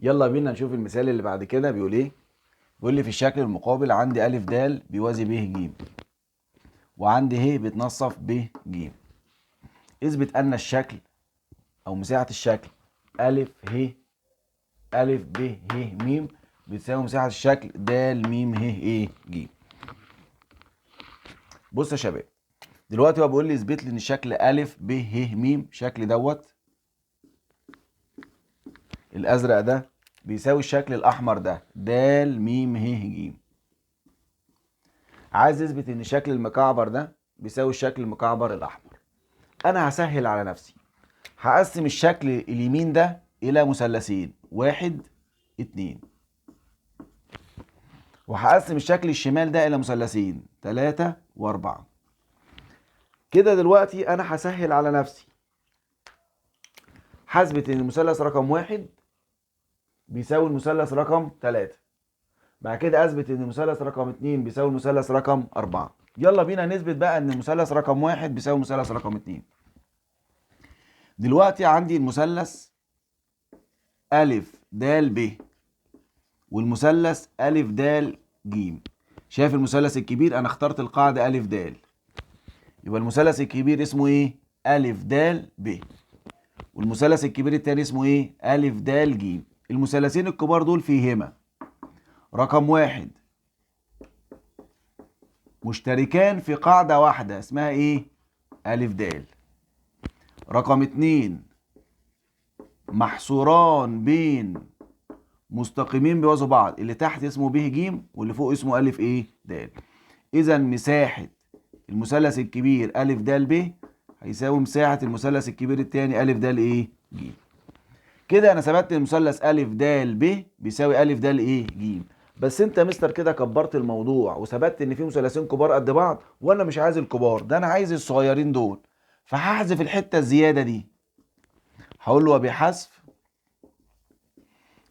يلا بينا نشوف المثال اللي بعد كده بيقول ايه. بيقول لي في الشكل المقابل عندي أ د بيوازي ب ج، وعندي ه بتنصف ب ج. اثبت أن الشكل أو مساحة الشكل أ ه أ ب ه م بتساوي مساحة الشكل د م ه ا ج. بص يا شباب، دلوقتي هو بيقول لي اثبت لي ان الشكل أ ب ه م الشكل دوت الأزرق ده بيساوي الشكل الأحمر ده د م ه ج. عايز اثبت ان شكل المكعبر ده بيساوي الشكل المكعبر الاحمر. انا هسهل على نفسي، هقسم الشكل اليمين ده الى مثلثين 1 2، وهقسم الشكل الشمال ده الى مثلثين 3 و4. كده دلوقتي انا هسهل على نفسي، هثبت ان المثلث رقم 1 بيساوي المثلث رقم 3، بعد كده اثبت ان المثلث رقم 2 بيساوي المثلث رقم 4. يلا بينا نثبت بقى ان المثلث رقم 1 بيساوي المثلث رقم 2. دلوقتي عندي المثلث أ د ب والمثلث أ د ج. شايف المثلث الكبير؟ أنا اخترت القاعدة أ د، يبقى المثلث الكبير اسمه إيه؟ أ د ب، والمثلث الكبير التاني اسمه إيه؟ أ د ج. المثلثين الكبار دول فيهما رقم 1 مشتركان في قاعدة واحدة اسمها إيه؟ أ د. رقم 2 محصوران بين مستقيمين بيوازوا بعض، اللي تحت اسمه ب ج واللي فوق اسمه أ ايه د. اذا مساحة المثلث الكبير أ د ب هيساوي مساحة المثلث الكبير الثاني أ د ايه ج. كده انا ثبتت المثلث أ د ب بيساوي أ د ايه ج. بس انت يا مستر كده كبرت الموضوع وثبتت ان في مثلثين كبار قد بعض، وانا مش عايز الكبار ده، انا عايز الصغيرين دول، فهحذف الحتة الزيادة دي. هقول له وبحذف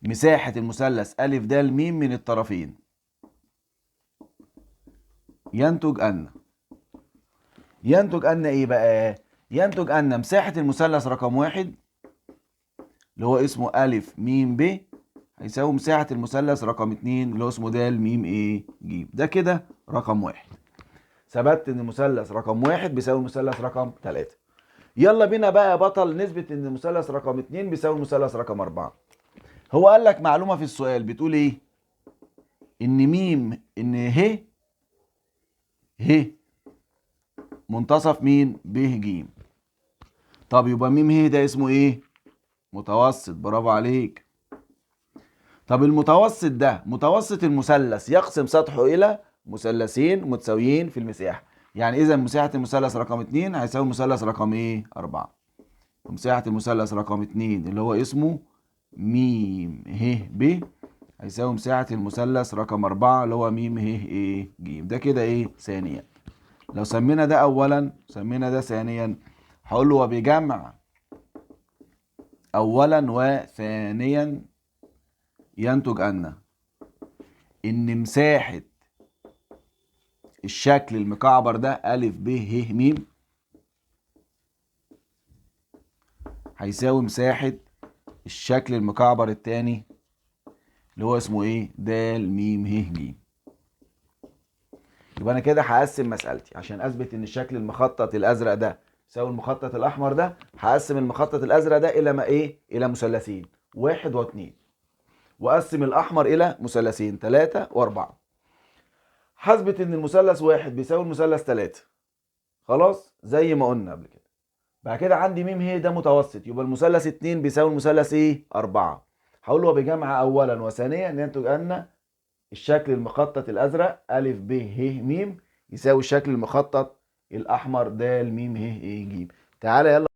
مساحة المثلث أ د م من الطرفين ينتج أن إيه بقى؟ ينتج أن مساحة المثلث رقم 1 اللي هو اسمه أ م ب هيساوي مساحة المثلث رقم 2 اللي هو اسمه د م إيه ج. ده كده رقم 1. ثبت إن المثلث رقم 1 بيساوي المثلث رقم 3. يلا بينا بقى يا بطل نثبت إن المثلث رقم 2 بيساوي المثلث رقم 4. هو قال لك معلومة في السؤال بتقول إيه؟ إن ه منتصف مين؟ ب ج. طب يبقى م ه ده اسمه ايه؟ متوسط. برافو عليك. طب المتوسط ده متوسط المثلث يقسم سطحه الى مثلثين متساويين في المساحه، يعني اذا مساحه المثلث رقم 2 هيساوي المثلث رقم ايه؟ 4. ومساحه المثلث رقم 2 اللي هو اسمه م ه ب هيساوي مساحه المثلث رقم 4 اللي هو م ه ايه ج. ده كده ايه؟ ثانيا. لو سمينا ده اولا سمينا ده ثانيا، هقول له وبجمع اولا وثانيا ينتج ان مساحة الشكل المكعبر ده أ ب ه م هيساوي مساحة الشكل المكعبر الثاني اللي هو اسمه ايه؟ د م ه ج. يبقى انا كده هقسم مسألتي عشان اثبت ان الشكل المخطط الازرق ده يساوي المخطط الاحمر ده. هقسم المخطط الازرق ده الى ما ايه؟ الى مثلثين 1 و2، واقسم الاحمر الى مثلثين 3 و4. هثبت ان المثلث 1 بيساوي المثلث 3، خلاص زي ما قلنا قبل كده. بعد كده عندي م ه ده متوسط، يبقى المثلث 2 بيساوي المثلث ايه؟ 4. هقول له بجمع اولا وثانيا ينتج ان الشكل المخطط الازرق أ ب ه م يساوي الشكل المخطط الاحمر د م ه ج. تعالى يلا